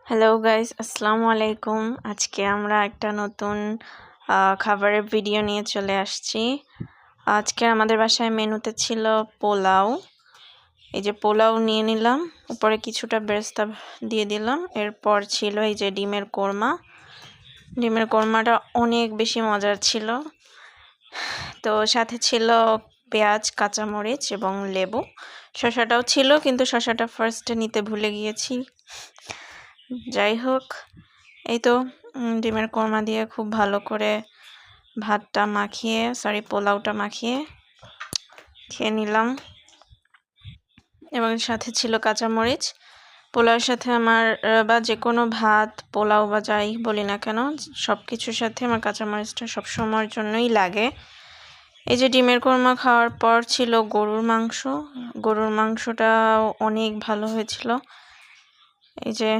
Hello guys, আসসালামু আলাইকুম। আজকে আমরা একটা নতুন খাবারের ভিডিও নিয়ে চলে আসছি। আজকে আমাদের বাসায় মেনুতে ছিল পোলাও। এই যে পোলাও নিয়ে নিলাম, উপরে কিছুটা বেরেস্তা দিয়ে দিলাম। এরপর ছিল এই যে ডিমের কোরমা। ডিমের কোরমাটা অনেক বেশি মজার ছিল। তো সাথে ছিল পেঁয়াজ, কাঁচামরিচ এবং লেবু। শসাটাও ছিল, কিন্তু শসাটা ফার্স্টে নিতে ভুলে গিয়েছি। যাই হোক, এই তো ডিমের কোরমা দিয়ে খুব ভালো করে ভাতটা মাখিয়ে পোলাওটা মাখিয়ে খেয়ে নিলাম। এবং সাথে ছিল কাঁচামরিচ। পোলাওর সাথে আমার বা যে কোনো ভাত, পোলাও বা যাই বলি না কেন, সব কিছুর সাথে আমার কাঁচামরিচটা সবসময়ের জন্যই লাগে। এই যে ডিমের কোরমা খাওয়ার পর ছিল গরুর মাংস। গরুর মাংসটা অনেক ভালো হয়েছিল। এই যে